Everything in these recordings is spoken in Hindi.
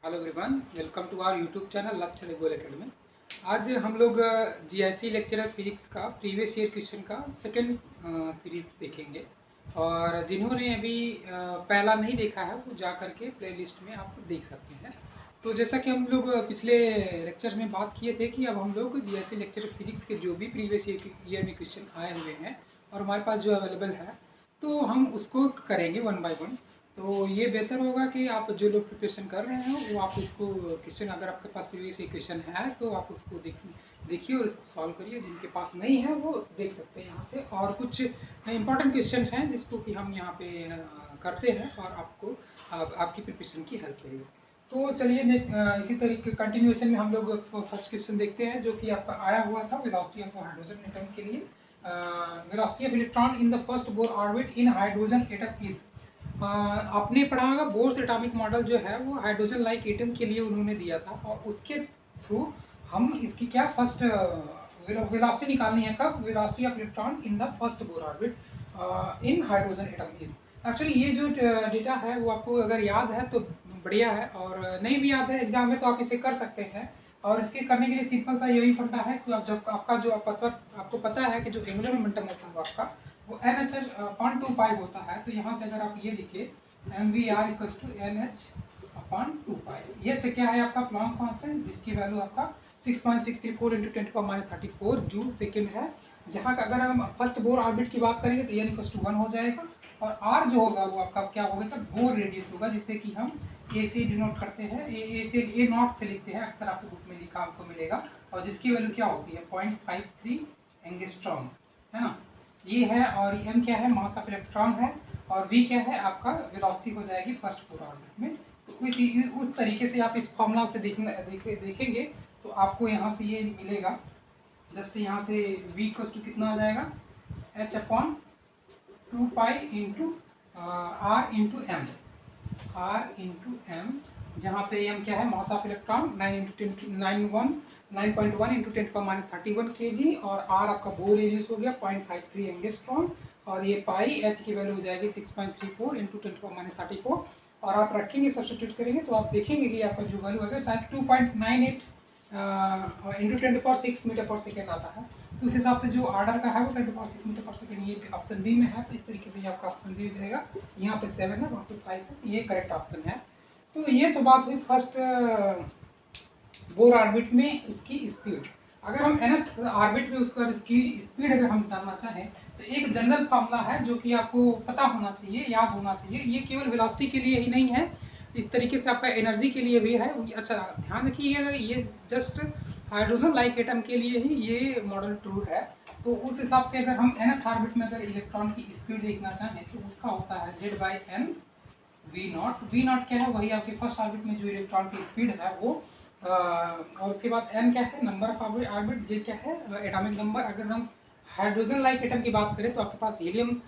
Hello everyone, welcome to our YouTube channel Lakshya goal academy. आज हम लोग जीआईसी लेक्चरर फिजिक्स का प्रीवियस ईयर क्वेश्चन का सेकंड सीरीज देखेंगे। और जिन्होंने अभी पहला नहीं देखा है वो जा करके प्लेलिस्ट में आप देख सकते हैं। तो जैसा कि हम लोग पिछले लेक्चर में बात किए थे कि अब हम लोग जीआईसी लेक्चरर फिजिक्स के जो भी प्रीवियस ईयर में क्वेश्चन आए हुए हैं और हमारे पास जो अवेलेबल है तो हम उसको करेंगे वन बाय वन। तो ये बेहतर होगा कि आप जो लोग प्रिपरेशन कर रहे हैं वो आप इसको क्वेश्चन, अगर आपके पास प्रीवियस क्वेश्चन है तो आप उसको देखिए और इसको सॉल्व करिए। जिनके पास नहीं है वो देख सकते हैं यहाँ से। और कुछ इंपॉर्टेंट क्वेश्चन हैं जिसको कि हम यहाँ पे करते हैं और आपको आपकी प्रिपरेशन की हेल्प करेंगे। तो चलिए इसी तरीके कंटिन्यूएशन में हम लोग फर्स्ट क्वेश्चन देखते हैं जो कि आपका आया हुआ था वेलोसिटी ऑफ हाइड्रोजन एटम के लिए। Velocity of electron in the first Bohr orbit in hydrogen atom is. आपने पढ़ा होगा बोर्स एटॉमिक मॉडल जो है वो हाइड्रोजन लाइक एटम के लिए उन्होंने दिया था और उसके थ्रू हम इसकी क्या फर्स्ट वेलोसिटी निकालनी है। कब? Velocity of electron in the first Bohr orbit in hydrogen atom is. Actually ये जो डेटा है वो आपको अगर याद है तो बढ़िया है, और नहीं भी याद है एग्जाम में तो आप इसे कर सकते हैं। और इसके करने के लिए सिंपल सा यही फंडा है कि आप जब आपका जो आपको पता है कि जो एंगुलर मोमेंटम होता है आपका वो एन एच अपॉन 2 पाई होता है। तो यहाँ से अगर आप ये लिखिए m v r equal to n h upon 2 pi. ये क्या है आपका प्लैंक कांस्टेंट जिसकी वैल्यू आपका 6.634 इंटू 10⁻34 जूल सेकेंड है। जहाँ का अगर हम फर्स्ट बोर ऑर्बिट की बात करेंगे तो एन इक्वल टू 1 हो जाएगा और आर जो होगा वो आपका क्या होगा तो बोर रेडियस होगा, जिससे कि हम ए से डिनोट करते हैं, ए से ए नॉट से लिखते हैं, अक्सर आपको बुक में लिखा आपको मिलेगा। और जिसकी वैल्यू क्या होती है 0.53 एंगस्ट्रॉम, है ना। ये है। और एम क्या है? मास ऑफ इलेक्ट्रॉन है। और वी क्या है? आपका वेलोसिटी हो जाएगी फर्स्ट बोर ऑर्बिट में। तो उस तरीके से आप इस फॉर्मूला से देखेंगे तो आपको यहाँ से ये मिलेगा। जस्ट यहाँ से v इक्वल टू कितना आ जाएगा h upon 2 pi into r into m, जहाँ पे एम क्या है? Mass of electron 9.1 into 10⁻31 kg और आर आपका बोर रेडियस हो गया 0.53 एंगस्ट्रॉम। और ये पाई एच की वैल्यू हो जाएगी 6.34 इंटू 10⁻34। और आप रखेंगे सब्सटीट्यूट करेंगे तो आप देखेंगे कि आपका जो वैल्यू है शायद 2.98 इंटू 10⁻6 मीटर पर सेकेंड आता है। तो उस हिसाब से जो ऑर्डर का है वो 10⁻6 मीटर पर सेकेंड ये ऑप्शन बी में है। तो इस तरीके से ये आपका ऑप्शन बी हो जाएगा। यहाँ पे 7 है, वहाँ पे 5 है, ये करेक्ट ऑप्शन है। तो ये तो बात हुई फर्स्ट बोर ऑर्बिट में उसकी स्पीड। अगर हम nth ऑर्बिट में उसका स्पीड अगर हम जानना चाहें तो एक जनरल फार्मूला है जो कि आपको पता होना चाहिए, याद होना चाहिए। ये केवल वेलोसिटी के लिए ही नहीं है, इस तरीके से आपका एनर्जी के लिए भी है। अच्छा ध्यान रखिए, ये जस्ट हाइड्रोजन लाइक एटम के लिए ही ये मॉडल ट्रू है। तो उस हिसाब से अगर हम nth ऑर्बिट में अगर इलेक्ट्रॉन की स्पीड देखना चाहें तो उसका होता है z/n वी नॉट क्या है? वही आपके फर्स्ट ऑर्बिट में जो इलेक्ट्रॉन की स्पीड है वो। और उसके बाद n क्या है? Number of orbit. जे क्या है? Atomic number. अगर हम हाइड्रोजन लाइक एटम की बात करें तो आपके पास हीलियम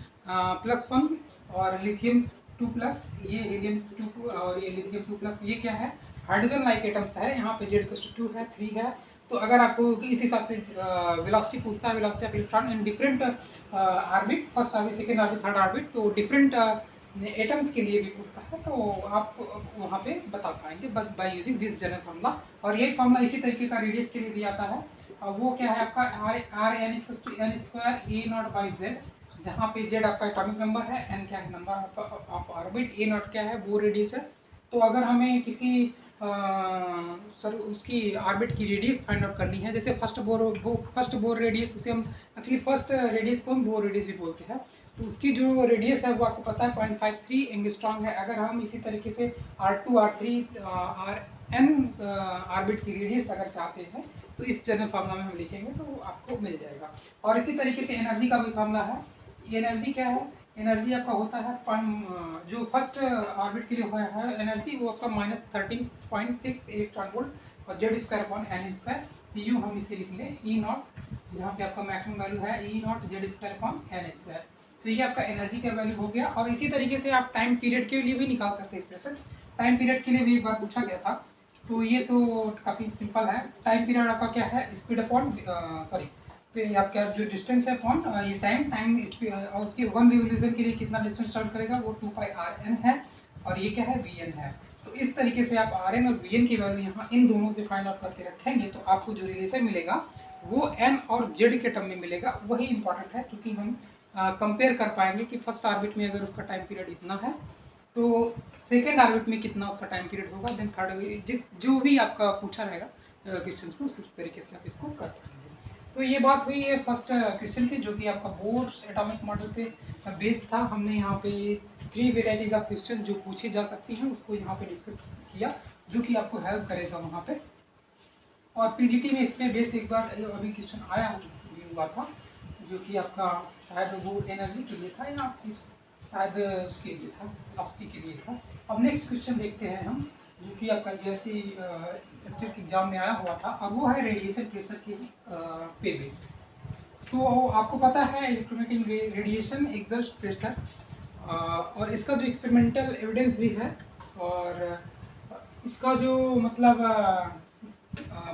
+1 और लिथियम 2+, ये हीलियम 2 और ये लिथियम 2+, ये क्या है? हाइड्रोजन लाइक एटम्स है। यहाँ पे Z=2 है, 3 है। तो अगर आपको इस हिसाब से वेलोसिटी पूछता है, velocity of electron in different orbit, first orbit, second orbit, third orbit, तो डिफरेंट एटम्स के लिए भी पूछता है तो आप वहाँ पे बता पाएंगे बस by using this general formula. और यही फार्मूला इसी तरीके का रेडियस के लिए भी आता है। और वो क्या है आपका Rn = n² a0/z, जहाँ पे z आपका एटॉमिक नंबर है, n क्या है? नंबर ऑफ ऑर्बिट, a0 क्या है? बोर रेडियस है। तो अगर हमें किसी सर उसकी ऑर्बिट की रेडियस फाइंड आउट करनी है, जैसे फर्स्ट बोर रेडियस, उसे हम एक्चुअली फर्स्ट रेडियस को हम बोर रेडियस भी बोलते हैं। तो उसकी जो रेडियस है वो आपको पता है 0.53 एंगस्ट्रॉम है। अगर हम इसी तरीके से R2 R3 Rn ऑर्बिट की रेडियस अगर चाहते हैं तो इस जनरल फार्मूला में हम लिखेंगे तो आपको मिल जाएगा। और इसी तरीके से एनर्जी का भी फार्मूला है। एनर्जी क्या है? एनर्जी आपका होता है जो फर्स्ट ऑर्बिट के लिए हुआ है एनर्जी वो आपका -13.6 इलेक्ट्रॉन वोल्ट और Z²/n²। यू हम इसे लिख लें E0, जहाँ पे आपका मैक्सिमम वैल्यू है E0 Z²/n²। तो ये आपका एनर्जी का वैल्यू हो गया। और इसी तरीके से आप टाइम पीरियड के लिए भी निकाल सकते हैं एक्सप्रेशन। टाइम पीरियड के लिए भी एक बार पूछा गया था, तो ये तो काफ़ी सिंपल है। टाइम पीरियड आपका क्या है? स्पीड अपॉन पे आपका जो डिस्टेंस है अपॉन ये टाइम स्पीड, और उसकी 1 रिवोल्यूशन के लिए कितना डिस्टेंस ट्रैवल करेगा वो 2πrn है। और ये क्या है? vn है। तो तो इस तरीके से आप आर एन और वी एन की वैल्यू यहाँ इन दोनों से फाइंड आउट करके रखेंगे तो आपको जो रिलेशन मिलेगा वो एन और जेड के टर्म में मिलेगा। वही इंपॉर्टेंट है क्योंकि हम कंपेयर कर पाएंगे कि फर्स्ट ऑर्बिट में अगर उसका टाइम पीरियड इतना है तो सेकेंड ऑर्बिट में कितना उसका टाइम पीरियड होगा, देन थर्ड जिस जो भी आपका पूछा रहेगा क्वेश्चन को उस तरीके से आप इसको कर पाएंगे। तो ये बात हुई है फर्स्ट क्वेश्चन की जो कि आपका बोर्ड्स एटॉमिक मॉडल पे बेस्ड था। हमने यहाँ पे 3 वेराइटीज ऑफ क्वेश्चन जो पूछे जा सकती हैं उसको यहाँ पे डिस्कस किया जो कि आपको हेल्प करेगा वहाँ पे। और पीजीटी में इस पर बेस्ड एक बार अभी क्वेश्चन आया हुआ था जो कि आपका शायद वो एनर्जी के लिए था या फिर शायद उसके लिए था, ऑप्सी के लिए था। अब नेक्स्ट क्वेश्चन देखते हैं हम जो कि आपका जैसे लेक्चर के एग्जाम में आया हुआ था और वो है रेडिएशन प्रेशर के पे बेस्ड। तो आपको पता है इलेक्ट्रोमैग्नेटिक रेडिएशन एक्सर्ट्स प्रेशर और इसका जो एक्सपेरिमेंटल एविडेंस भी है और इसका जो मतलब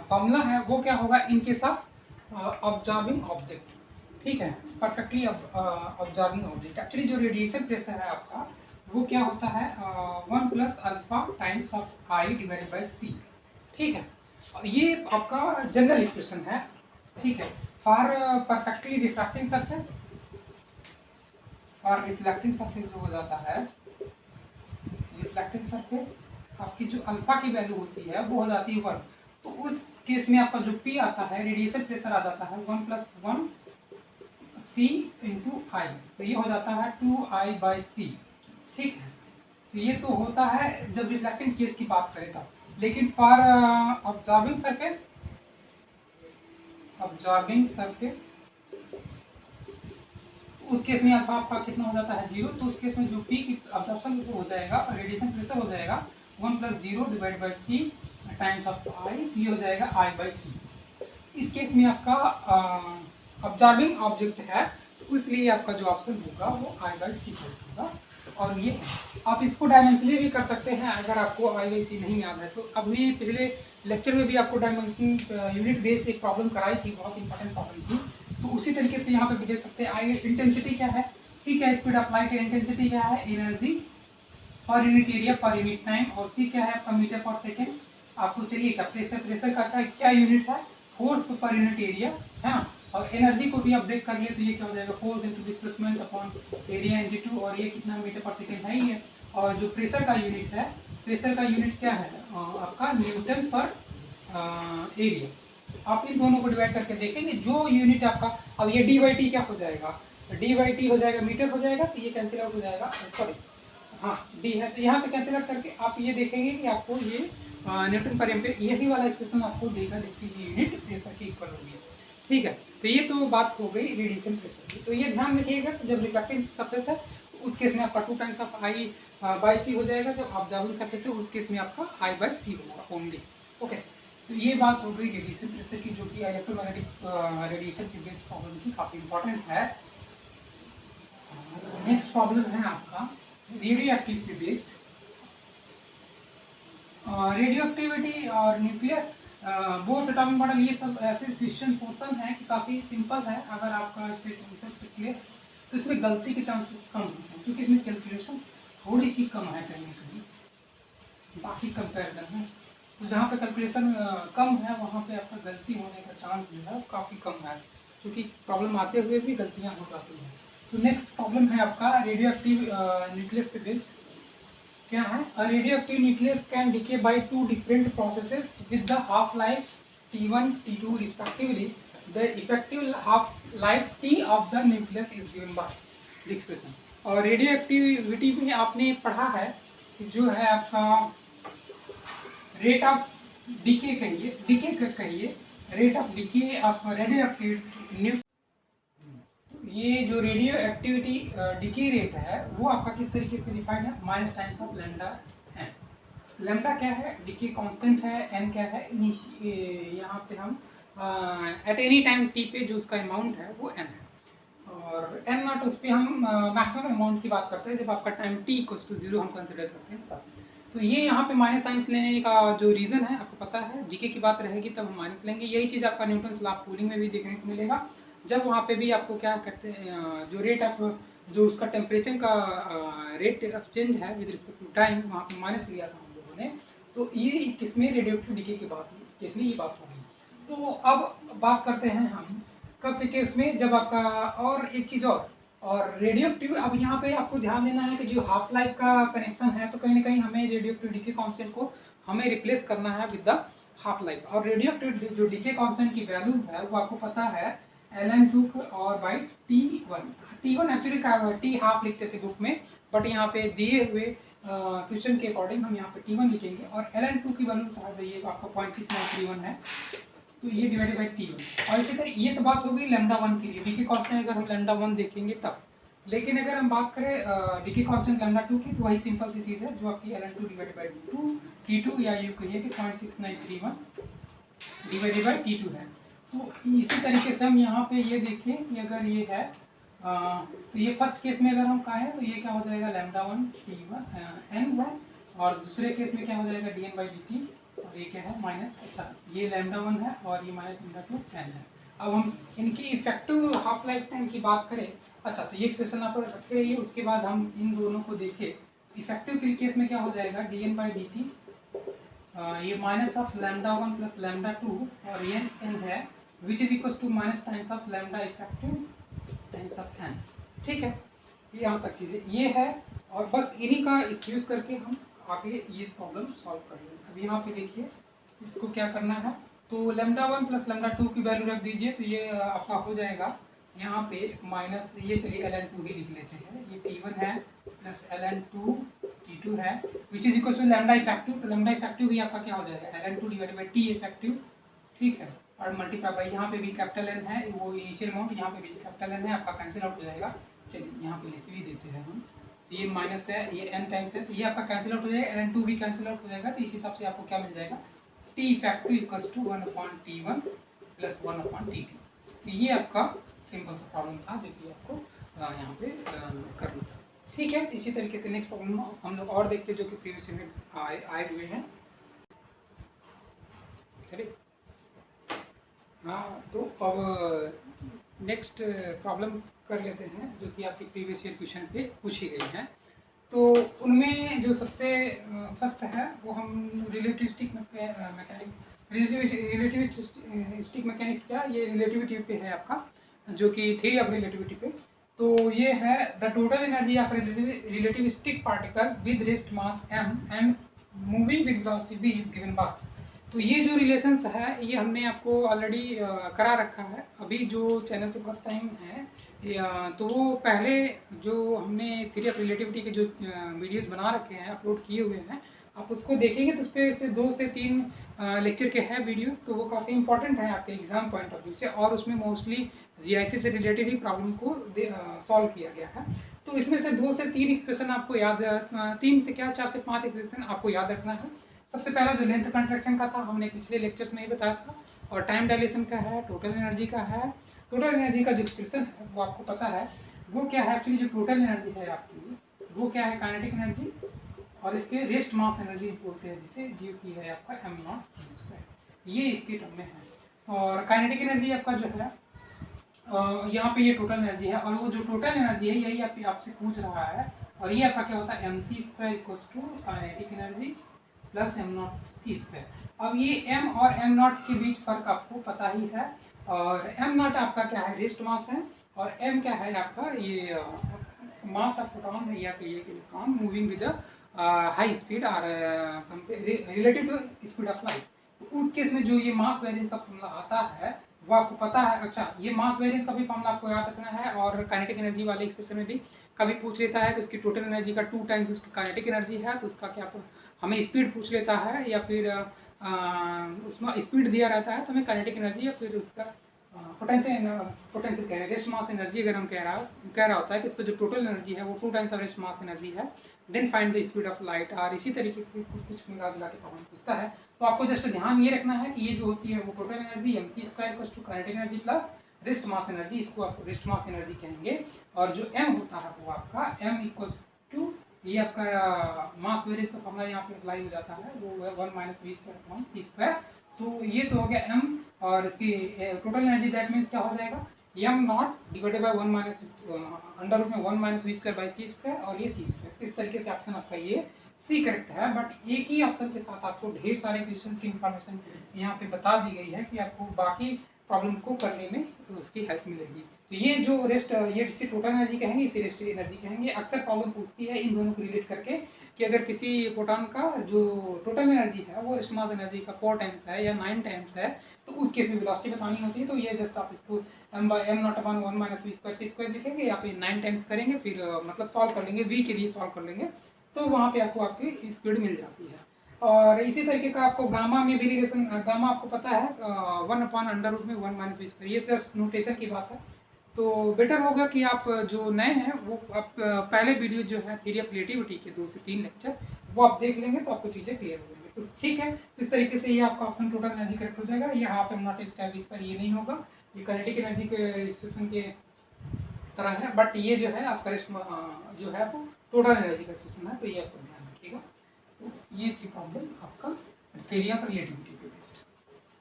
फॉर्मूला है वो क्या होगा in case of observing object. ठीक है, परफेक्टली ऑब्जर्विंग ऑब्जेक्ट। एक्चुअली जो रेडिएशन प्रेशर है आपका वो क्या होता है 1 plus alpha times of I divided by C. ठीक है, ये आपका जनरल एक्सप्रेशन है। ठीक है, फॉर परफेक्टली रिफ्रैक्टिंग सरफेस और रिफ्लेक्टिंग सरफेस जो हो जाता है, रिफ्लेक्टिंग सरफेस आपकी जो अल्फा की वैल्यू होती है वो हो जाती है 1। तो उस केस में आपका जो पी आता है रेडिएशन प्रेशर आ जाता है 1 प्लस 1 सी इंटू आई, तो ये हो जाता है 2i बाई सी। ठीक है, तो ये तो होता है जब रिफ्लेक्टिंग केस की बात करें तब। लेकिन फॉर ऑब्जर्विंग सरफेस उस केस में अल्फा आपका कितना हो जाता है 0। तो उस केस में जो पी की अब्जॉर्प्शन हो जाएगा और रेडिएशन प्रेशर हो जाएगा 1 plus 0 divide by C times of I, तो ये हो जाएगा आई बाई सी। इस केस में आपका ऑब्जर्विंग ऑब्जेक्ट है तो इसलिए आपका जो ऑप्शन होगा वो आई बाई सी होगा। और ये आप इसको डायमेंशनली भी कर सकते हैं अगर आपको आई बाई सी नहीं याद है तो। अभी पिछले लेक्चर में भी आपको डायमेंशन यूनिट बेस एक प्रॉब्लम कराई थी, बहुत इंपॉर्टेंट प्रॉब्लम थी। तो उसी तरीके से यहाँ पे भी देख सकते हैं आई इंटेंसिटी क्या है, सी क्या स्पीड ऑफ लाइट है, इंटेंसिटी क्या है energy per unit area per unit time, और सी क्या है आपका मीटर पर सेकेंड। आपको चाहिए प्रेशर का क्या यूनिट है फोर्स पर यूनिट एरिया है। और एनर्जी को भी आप ब्रेक कर लिए तो ये क्या हो जाएगा force into displacement upon area into 2, और ये कितना मीटर पर सेकेंड है ही है। और जो प्रेशर का यूनिट है, प्रेशर का यूनिट क्या है आपका न्यूटन पर एरिया। आप इन दोनों को डिवाइड करके देखेंगे जो यूनिट आपका, अब ये डी वाई टी क्या हो जाएगा, डी वाई टी हो जाएगा मीटर हो जाएगा, तो ये कैंसिल आउट हो जाएगा, सॉरी हाँ डी है तो यहाँ से कैंसिल आउट करके आप ये देखेंगे कि आपको ये न्यूटन पर एम्पीयर यही वाला एक्सप्रेशन आपको देगा जिसकी यूनिट प्रेशर की इक्वल होगी। ठीक है, तो ये तो बात हो गई रेडिएशन प्रेशर की। तो ये ध्यान रखिएगा जब रिफ्लेक्टिंग सरफेस है तो उस केस में आपका 2 टाइम्स ऑफ आई बाई सी हो जाएगा, जब ऑब्जर्विंग सरफेस है उस केस में आपका आई बाई सी होगा ओनली। ओके, तो ये बात हो गई रेडिएशन प्रेशर की जो कि इलेक्ट्रोमैग्नेटिक रेडिएशन की बेस्ड प्रॉब्लम की काफ़ी इंपॉर्टेंट है। नेक्स्ट प्रॉब्लम है आपका radio activity based. Radio activity और न्यूक्लियर बोर्ड एटॉमिक मॉडल, ये सब ऐसे क्वेश्चन पोर्सन है कि काफ़ी सिंपल है। अगर आपका क्लियर तो इसमें गलती के चांसेस कम होते हैं क्योंकि इसमें कैलकुलेशन थोड़ी सी कम है टेक्निकली बाकी कंपेरिजन में। तो जहाँ पे कैलकुलेशन कम है वहाँ पे आपका गलती होने का चांस जो है काफ़ी कम है क्योंकि प्रॉब्लम आते हुए भी गलतियाँ हो जाती हैं। तो नेक्स्ट प्रॉब्लम है आपका रेडियो एक्टिव न्यूक्लियस पे बेस्ड। क्या है, a radioactive nucleus can decay by 2 different processes with the half life T1 T2 respectively. The effective half life T of the nucleus is given by the expression। और रेडियो एक्टिविटी में आपने पढ़ा है कि जो है आपका रेट ऑफ डीके कहिए rate of DK of radio active. ये जो रेडियो एक्टिविटी डिके रेट है वो आपका किस तरीके से डिफाइंड है, माइनस टाइम्स ऑफ लैम्डा है। लैम्डा क्या है, डिके कांस्टेंट है, एन क्या है, यहाँ पे हम एट एनी टाइम टी पे जो उसका अमाउंट है वो एन है, और एन नॉट उस पर हम मैक्सिमम अमाउंट की बात करते हैं जब आपका टाइम टी इक्वल्स टू 0 हम कंसिडर करते हैं तब। तो ये यहाँ पे माइनस साइंस लेने का जो रीज़न है आपको पता है, डीके की बात रहेगी तब हम माइनस लेंगे। यही चीज़ आपका न्यूटन्स लॉ ऑफ कूलिंग में भी देखने को मिलेगा, जब वहाँ पे भी आपको क्या करते हैं जो रेट ऑफ जो उसका टेम्परेचर का रेट ऑफ चेंज है विद रिस्पेक्ट टू टाइम वहाँ पे माइनस लिया था हम लोगों हमने। तो ये किसमें रेडियोएक्टिव डीके की बात हुई, केस में ये बात होगी। तो अब बात करते हैं हम कब के केस में, जब आपका, और एक चीज़ और रेडियोएक्टिव, अब यहाँ पे आपको ध्यान देना है कि जो हाफ लाइफ का कनेक्शन है, तो कहीं ना कहीं हमें रेडियोएक्टिव डीके कांस्टेंट को हमें रिप्लेस करना है विद द हाफ लाइफ। और रेडियोएक्टिव जो डीके कांस्टेंट की वैल्यूज है वो आपको पता है ln2 और by T1। T1 actually T half लिखते थे बुक में, बट यहाँ पे दिए हुए क्वेश्चन के अकॉर्डिंग हम यहाँ पे T1 लिखेंगे। और ln2 की वैल्यू शायद ये आपका 0.6931 है, तो ये डिवाइडेड बाई T1। और इसी तरह ये तो बात होगी λ1 के लिए, डीके कांस्टेंट अगर हम λ1 देखेंगे तब। लेकिन अगर हम बात करें डीके कांस्टेंट λ2 की, तो वही सिंपल सी चीज़ है जो आपकी ln2 डिवाइडेड बाई 2 T2, या ये कहिए कि 0.6931 डिवाइडेड बाई T2 है। तो इसी तरीके से हम यहाँ पे ये देखें कि अगर ये है तो ये फर्स्ट केस में अगर हम कहें तो ये क्या हो जाएगा λ1 T1 n है, और दूसरे केस में क्या हो जाएगा dn/dt, और ये क्या है माइनस, अच्छा ये λ1 है और ये माइनस λ2 n है। अब हम इनकी इफेक्टिव हाफ लाइफ टाइम की बात करें, अच्छा तो ये एक्सप्रेशन आप रखे रहिए, उसके बाद हम इन दोनों को देखें। इफेक्टिव केस में क्या हो जाएगा dn/dt, ये माइनस ऑफ λ1 प्लस λ2, और ये n है which is equal to minus times of lambda effective times of n। ठीक है, ये यहाँ तक चीज़ें ये है, और बस इन्हीं का एक्सक्यूज करके हम आगे ये प्रॉब्लम सॉल्व कर लेंगे। अब यहाँ पे देखिए इसको क्या करना है, तो λ1 प्लस λ2 की वैल्यू रख दीजिए, तो ये आपका हो जाएगा यहाँ पे माइनस, ये चलिए ln2 ही लिख लेते हैं, ये T1 है प्लस ln2 T2 है which is equal to lambda effective. तो लैम्डा इफेक्टिव भी आपका क्या हो जाएगा ln2 divided by T effective, ठीक है, और मल्टीप्लाई बाई यहाँ पे भी कैपिटल N है, वो इनिशियल अमाउंट, यहाँ पे भी कैपिटल N है, आपका कैंसिल आउट हो जाएगा। चलिए यहाँ पे लिख भी देते हैं हम, ये माइनस है, ये n टाइम्स है, तो ये आपका कैंसिल आउट हो जाएगा, ln2 भी कैंसिल आउट हो जाएगा। तो इस हिसाब से आपको क्या मिल जाएगा, T effective equals to 1/T1 plus 1/T2। तो ये आपका सिंपल सा प्रॉब्लम था जो कि आपको यहाँ पे करना था। ठीक है, इसी तरीके से नेक्स्ट प्रॉब्लम हम लोग और देखते हैं जो कि प्रीवियस में आए हुए हैं। चलिए हाँ, तो अब नेक्स्ट प्रॉब्लम कर लेते हैं जो कि आपकी प्रीवियस ईयर क्वेश्चन पे पूछी गई है। तो उनमें जो सबसे फर्स्ट है वो हम रिलेटिविस्टिक मैकेनिक्स, रिलेटिविस्टिक मैकेनिक्स क्या, ये रिलेटिविटी पे है आपका, जो कि थ्योरी ऑफ रिलेटिविटी पे। तो ये है the total energy of relativistic particle with rest mass m and moving with velocity v is given by. तो ये जो रिलेशंस है ये हमने आपको ऑलरेडी करा रखा है। अभी जो चैनल के फर्स्ट टाइम है तो वो पहले जो हमने थ्योरी ऑफ रिलेटिविटी के जो वीडियोस बना रखे हैं, अपलोड किए हुए हैं, आप उसको देखेंगे तो उस पर से 2 से 3 लेक्चर के हैं वीडियोस, तो वो काफ़ी इंपॉर्टेंट है आपके एग्जाम पॉइंट ऑफ व्यू से, और उसमें मोस्टली जीआईसी से रिलेटेड ही प्रॉब्लम को सॉल्व किया गया है। तो इसमें से 2 से 3 इक्वेशन आपको याद, 3 से क्या 4 से 5 इक्वेशन आपको याद रखना है। सबसे पहला जो लेंथ कंट्रैक्शन का था हमने पिछले लेक्चर्स में ही बताया था, और टाइम डायलेशन का है, टोटल एनर्जी का है। टोटल एनर्जी का जो एक्सप्रेशन है वो आपको पता है वो क्या है, एक्चुअली जो टोटल एनर्जी है आपकी वो क्या है, काइनेटिक एनर्जी, और इसके रेस्ट मास एनर्जी बोलते हैं जिसे, जो कि है आपका m0c², ये इसके टर्म में है। और काइनेटिक एनर्जी आपका जो है यहाँ पे ये टोटल एनर्जी है, और वो जो टोटल एनर्जी है यही आपसे पूछ रहा है, और ये आपका क्या होता है mc² equals to kinetic energy plus m0c²। अब ये m और m0 के बीच फर्क आपको पता ही है, और m0 आपका क्या है, रेस्ट मास है, और m क्या है आपका ये मास ऑफ फोटॉन है, या कहिए कि electron moving with high speed और relative to speed of light. तो उस केस में जो ये मास वेरिएंस का फॉर्मूला आता है वो आपको पता है। अच्छा, ये मास वेरिएंस का भी फॉर्मूला आपको याद रखना है, और काइनेटिक एनर्जी वाले एक्सप्रेशन में भी कभी पूछ लेता है कि उसकी टोटल एनर्जी का 2 टाइम्स उसकी काइनेटिक एनर्जी है, तो उसका क्या हमें स्पीड पूछ लेता है, या फिर उसमें स्पीड दिया रहता है तो हमें काइनेटिक एनर्जी या फिर उसका पोटेंशियल कह रहे हैं, रेस्ट मास एनर्जी अगर हम कह रहा होता है कि इसका जो टोटल एनर्जी है वो 2 times of rest mass energy है, then find the speed of light. और इसी तरीके से कुछ मिला जुला के प्रॉब्लम पूछता है। तो आपको जस्ट ध्यान ये रखना है कि ये जो होती है वो total energy mc² equals to kinetic energy plus rest mass energy, इसको आप रेस्ट मास एनर्जी कहेंगे। और जो m होता है वो आपका m इक्वल्स टू, ये आपका मास वेरिएंस का फॉर्मूला यहाँ पे अप्लाई हो जाता है, वो है 1 - v² c²। तो ये तो हो गया m, और इसकी टोटल एनर्जी दैट मीन्स क्या हो जाएगा m0 divided by 1 - under root में 1 - v² बाई c², और ये c²। इस तरीके से ऑप्शन आपका ये सी करेक्ट है, बट एक ही ऑप्शन के साथ आपको ढेर सारे क्वेश्चंस की इंफॉर्मेशन यहाँ पे बता दी गई है कि आपको बाकी प्रॉब्लम को करने में उसकी हेल्प मिलेगी। तो ये जो रेस्ट, ये इसे टोटल एनर्जी कहेंगे, इसे रेस्ट एनर्जी कहेंगे। अक्सर प्रॉब्लम पूछती है इन दोनों को रिलेट करके कि अगर किसी प्रोटॉन का जो टोटल एनर्जी है वो रेस्ट मास एनर्जी का 4 टाइम्स है या 9 टाइम्स है, तो उस केस में वेलोसिटी बतानी होती है। तो ये जस्ट आप इसको m/m0/1 - v² लिखेंगे, या फिर 9 टाइम्स करेंगे, फिर मतलब सॉल्व कर लेंगे, v के लिए सॉल्व कर लेंगे, तो वहाँ पे आपको आपकी स्पीड मिल जाती है। और इसी तरीके का आपको गामा में भी रिलेशन, गामा आपको पता है 1/√1 - v², ये सिर्फ नोटेशन की बात है। तो बेटर होगा कि आप जो नए हैं वो आप पहले वीडियो जो है थ्योरी ऑफ रिलेटिविटी के 2 से 3 लेक्चर वो आप देख लेंगे तो आपको चीज़ें क्लियर हो जाएंगी। तो ठीक है, इस तरीके से ये आपका ऑप्शन टोटल एनर्जी करेक्ट हो जाएगा। ये हाफ m0 पर ये नहीं होगा, ये काइनेटिक एनर्जी के एक्सप्रेशन के तरह है, बट ये जो है आपका जो है वो टोटल एनर्जी का एक्सप्रेशन है, तो ये आपको ध्यान रखिएगा। तो ये थी प्रॉब्लम आपका थ्योरी ऑफ रिलेटिविटी पे बेस्ड।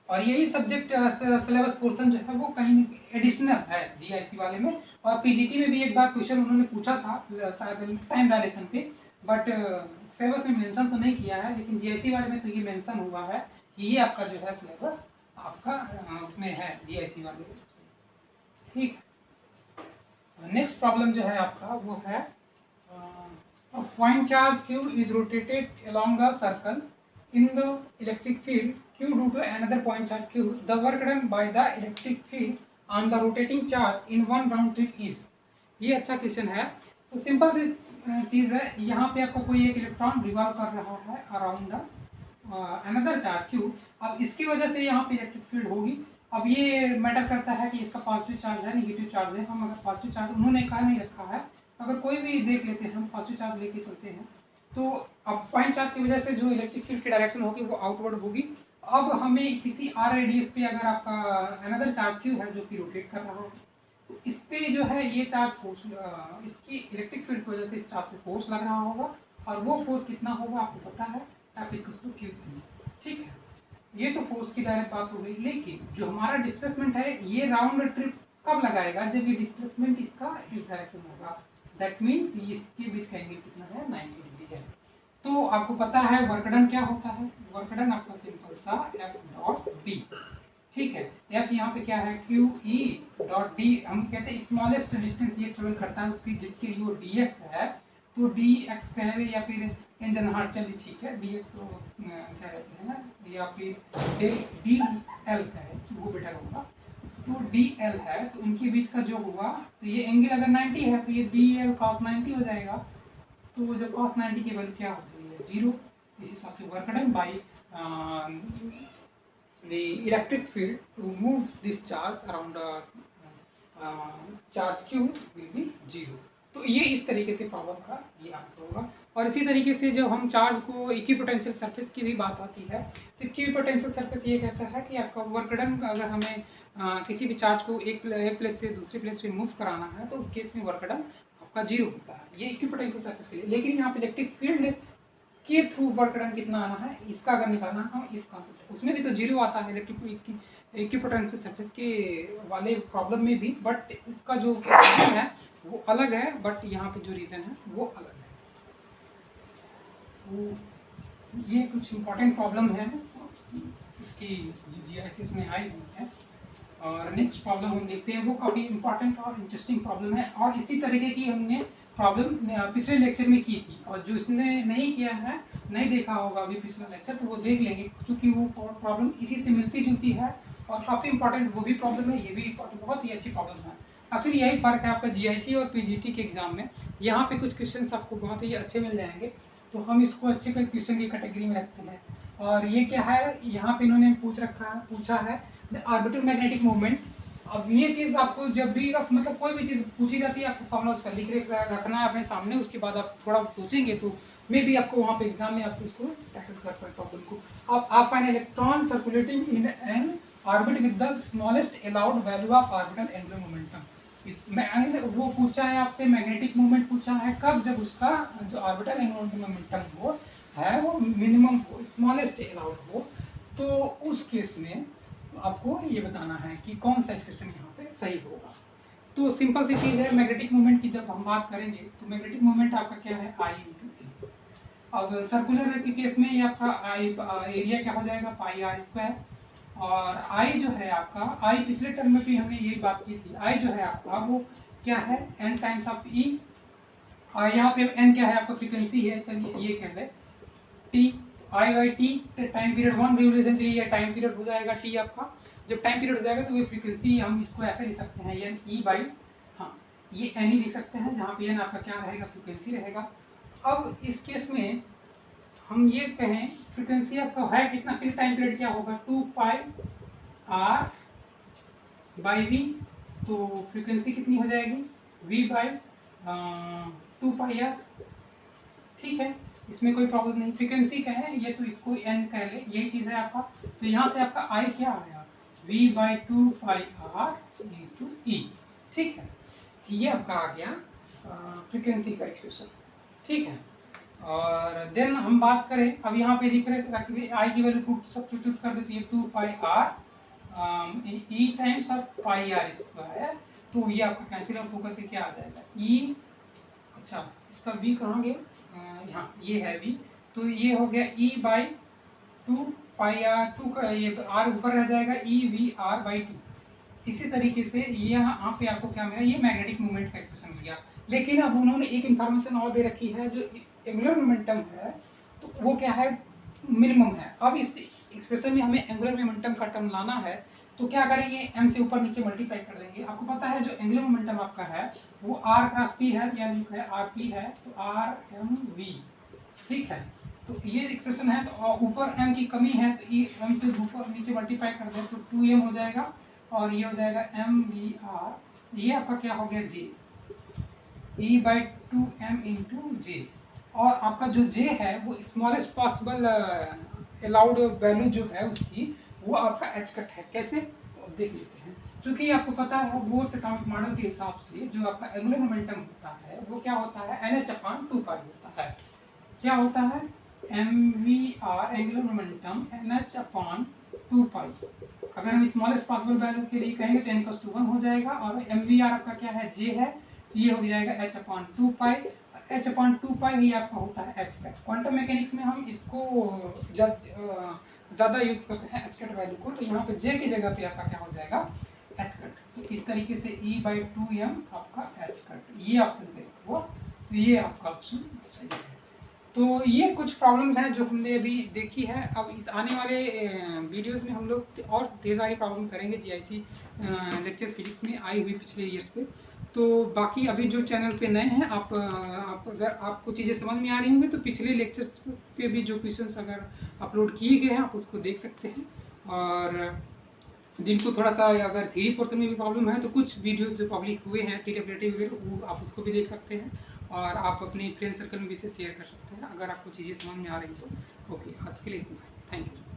और यही सब्जेक्ट सिलेबस पोर्शन जो है वो कहीं एडिशनल है जीआईसी वाले में, और पीजीटी में भी एक बार क्वेश्चन उन्होंने पूछा था शायद टाइम डायरेक्शन पे, बट सिलेबस में मेंशन तो नहीं किया है, लेकिन जीआईसी वाले में तो ये मेंशन हुआ है कि ये आपका जो है सिलेबस आपका उसमें है जीआईसी वाले में। ठीक, नेक्स्ट प्रॉब्लम जो है आपका वो है point charge q is rotated along a circle in the electric field q due to another point charge q. The work done by the electric field on the rotating charge in one round trip is. ये अच्छा क्वेश्चन है। तो सिंपल सी चीज़ है, यहाँ पे आपको कोई एक इलेक्ट्रॉन रिवॉल्व कर रहा है around the another charge q। अब इसकी वजह से यहाँ पे इलेक्ट्रिक फील्ड होगी। अब ये मैटर करता है कि इसका पॉजिटिव चार्ज है निगेटिव चार्ज है। हम अगर पॉजिटिव चार्ज उन्होंने कहा नहीं रखा है, अगर कोई भी देख लेते हैं, हम पॉजिटिव चार्ज लेके चलते हैं, तो अब पॉइंट चार्ज की वजह से जो इलेक्ट्रिक फील्ड की डायरेक्शन होगी वो आउटवर्ड होगी। अब हमें किसी r रेडियस पे अगर आपका अनदर चार्ज q है जो कि रोटेट कर रहा है, तो इस पे जो है ये चार्ज फोर्स, इसकी इलेक्ट्रिक फील्ड की वजह से इस चार्ज पे फोर्स लग रहा होगा, और वो फोर्स कितना होगा आपको पता है, F=q। ठीक है, ये तो फोर्स की डायरेक्ट बात हो गई। लेकिन जो हमारा डिस्प्लेसमेंट है ये राउंड ट्रिप कब लगाएगा, जब ये डिस्प्लेसमेंट इसका इस डायरेक्शन होगा। दैट मीन्स इसके बीच का एंगल कितना है, 90 डिग्री है। तो आपको पता है वर्क डन क्या होता है, वर्क डन आपका सिंपल सा F.D। ठीक है, F यहाँ पे क्या है, QE.D। हम कहते हैं स्मॉलेस्ट डिस्टेंस ये ट्रेवल करता है उसकी, जिसके लिए वो dx है, तो dx कहे या फिर इंजन हार्ट, चलिए ठीक है, dx क्या रहते हैं ना, या फिर dl कहे तो वो बेटर होगा। तो dl है, तो उनके बीच का जो हुआ, तो ये एंगल अगर 90 है तो ये dl cos 90 हो जाएगा। तो जब cos 90 की वैल्यू क्या होती है, 0। इस हिसाब से work done by the electric field to move this charge around charge q will be 0। तो ये इस तरीके से प्रॉब्लम का ये आंसर होगा। और इसी तरीके से जब हम चार्ज को इक्विपोटेंशियल सरफेस की भी बात आती है, तो इक्विपोटेंशियल सरफेस ये कहता है कि आपका वर्क डन अगर हमें किसी भी चार्ज को एक प्लेस से दूसरी प्लेस पे मूव कराना है, तो उस केस में वर्क डन आपका 0 होता है, ये इक्विपोटेंशियल सरफेस के लिए। लेकिन यहाँ पे इलेक्ट्रिक फील्ड के थ्रू वर्क डन कितना आना है, इसका अगर निकालना है हम इस कॉन्सेप्ट, उसमें भी तो 0 आता है इलेक्ट्रिक इक्विपोटेंशियल सरफेस के वाले प्रॉब्लम में भी, बट इसका जो रीजन है वो अलग है, बट यहाँ पे जो रीजन है वो अलग है। तो ये कुछ इम्पोर्टेंट प्रॉब्लम है इसकी जीआईएस में आई हुई है। और नेक्स्ट प्रॉब्लम हम देखते हैं, वो काफ़ी इंपॉर्टेंट और इंटरेस्टिंग प्रॉब्लम है, और इसी तरीके की हमने प्रॉब्लम पिछले लेक्चर में की थी। और जो इसने नहीं किया है, नहीं देखा होगा अभी पिछला लेक्चर, तो वो देख लेंगे, क्योंकि वो प्रॉब्लम इसी से मिलती जुलती है और काफ़ी इंपॉर्टेंट वो भी प्रॉब्लम है, ये भी इंपॉर्टेंट, बहुत ही अच्छी प्रॉब्लम है। एक्चुअली यही फ़र्क है आपका जीआईसी और पीजीटी के एग्जाम में, यहाँ पे कुछ क्वेश्चन आपको बहुत ही अच्छे मिल जाएंगे, तो हम इसको अच्छे क्वेश्चन की कैटेगरी में रखते हैं। और ये क्या है, यहाँ पे इन्होंने पूछा है द ऑर्बिटल मैग्नेटिक मूवमेंट। अब ये चीज़ आपको जब भी आप मतलब कोई भी चीज़ पूछी जाती है, आपको फॉर्मूला उसका लिख रखना है अपने सामने, उसके बाद आप थोड़ा सोचेंगे तो मे भी आपको वहाँ पे एग्जाम में आपको इसको टैकल कर पाए प्रॉब्लम को। अब आप fine electron circulating in an orbit with the smallest allowed value of orbital angular momentum. वो पूछा है आपसे मैग्नेटिक मूवमेंट पूछा है कब, जब उसका जो ऑर्बिटल एंगुलर मोमेंटम हो है वो मिनिमम हो, स्मॉलेस्ट अलाउड हो, तो उस केस में आपको ये बताना है कि कौन सा एक्सप्रेशन यहाँ पे सही होगा। तो सिंपल सी चीज़ है, मैग्नेटिक मोमेंट की जब हम बात करेंगे तो मैग्नेटिक मोमेंट आपका क्या है, I × E। अब सर्कुलर के केस में ये आपका आई एरिया क्या हो जाएगा, पाई आर स्क्वायर। और आई जो है आपका, आई पिछले टर्म में भी हमने यही बात की थी, आई जो है आपका वो क्या है, एन टाइम्स ऑफ ई। यहाँ पे एन क्या है आपका, फ्रीक्वेंसी है, चलिए ये कह ले T, I by T, time period 1 duration के लिए टाइम पीरियड हो जाएगा टी आपका। जब टाइम पीरियड हो जाएगा तो ये फ्रीक्वेंसी हम इसको ऐसे लिख सकते हैं, एन ई बाई, हाँ ये एन ही लिख सकते हैं, जहाँ पे एन आपका क्या रहेगा, फ्रीक्वेंसी रहेगा। अब इस केस में हम ये कहें फ्रीक्वेंसी आपका है कितना, फिर टाइम पीरियड क्या होगा, 2 पाई आर बाई वी। तो फ्रीक्वेंसी कितनी हो जाएगी, वी बाई 2 पाई आर। ठीक है, इसमें कोई प्रॉब्लम नहीं, फ्रीक्वेंसी का है ये, तो इसको एन कह ले, यही चीज़ है आपका। तो यहाँ से आपका आई क्या आया, V by 2 pi R into E. ठीक है, ये आपका आ गया फ्रीक्वेंसी का एक्सप्रेशन। ठीक है, और देन हम बात करें, अब यहाँ पे लिख रहे आई की वैल्यू सब्स्टिट्यूट कर देते हैं, 2 pi R E times of pi R square. तो ये आपका कैंसिल आउट होकर के क्या आ जाएगा, ई, अच्छा इसका वी कहाँ गया, यहाँ ये है वी, तो ये हो गया ई बाई 2 पाई आर, 2 का ये आर ऊपर रह जाएगा, ई वी आर बाई 2। इसी तरीके से यहाँ पे आपको क्या मिला, ये मैग्नेटिक मूवमेंट का इक्वेशन मिल गया। लेकिन अब उन्होंने एक इन्फॉर्मेशन और दे रखी है, जो एंगुलर मोमेंटम है तो वो क्या है, मिनिमम है। अब इस एक्सप्रेशन में हमें एंगुलर मोमेंटम का टर्म लाना है, तो क्या करेंगे, एम से ऊपर नीचे मल्टीप्लाई कर देंगे। आपको पता है जो एंगुलर मोमेंटम आपका है वो आर क्रॉस पी है, यानी है आर पी है, तो आर एम वी। ठीक है, तो ये एक्सप्रेशन है, तो ऊपर एम की कमी है, तो ये एम से ऊपर नीचे मल्टीप्लाई कर दें तो 2m हो जाएगा, और ये हो जाएगा एम वी आर, ये आपका क्या हो गया, जे, ई बाई 2m इंटू जे। और आपका जो जे है वो स्मॉलेस्ट पॉसिबल अलाउड वैल्यू जो है उसकी, वो आपका एच कट है। कैसे, तो देख लेते हैं। क्योंकि आपको पता है बोर्स एटॉमिक मॉडल के हिसाब से जो आपका एंगुलर मोमेंटम होता है वो क्या होता है, NH/2π होता है। क्या होता है, mvr एंगुलर मोमेंटम NH/2π। अगर हम स्मॉलेस्ट पॉसिबल वैल्यू के लिए कहेंगे तो n=1 हो जाएगा, और mvr आपका क्या है, j है, तो ये हो जाएगा h/2π। h/2π ही आपका होता है एच कट। क्वांटम मैकेनिक्स में हम इसको जब ज़्यादा यूज करते हैं एच कट वैल्यू को, तो यहाँ पे j की जगह पे आपका क्या हो जाएगा, एच कट। तो इस तरीके से e/2m आपका एच कट, ये ऑप्शन देखो, तो ये आपका ऑप्शन सही है। तो ये कुछ प्रॉब्लम्स हैं जो हमने अभी देखी है। अब इस आने वाले वीडियोस में हम लोग और ढेर सारी प्रॉब्लम करेंगे जीआईसी लेक्चर फिजिक्स में आई हुई पिछले ईयर्स पे। तो बाकी अभी जो चैनल पे नए हैं, आप अगर आपको चीज़ें समझ में आ रही होंगी तो पिछले लेक्चर्स पे भी जो क्वेश्चंस अगर अपलोड किए गए हैं आप उसको देख सकते हैं। और जिनको थोड़ा सा अगर थ्योरी पोर्शन में भी प्रॉब्लम है तो कुछ वीडियोस जो पब्लिक हुए हैं थ्योरी अपडेटिव वगैरह, वो आप उसको भी देख सकते हैं, और आप अपने फ्रेंड सर्कल में भी इसे शेयर कर सकते हैं अगर आपको चीज़ें समझ में आ रही तो। ओके, आज के लिए इतना, थैंक यू।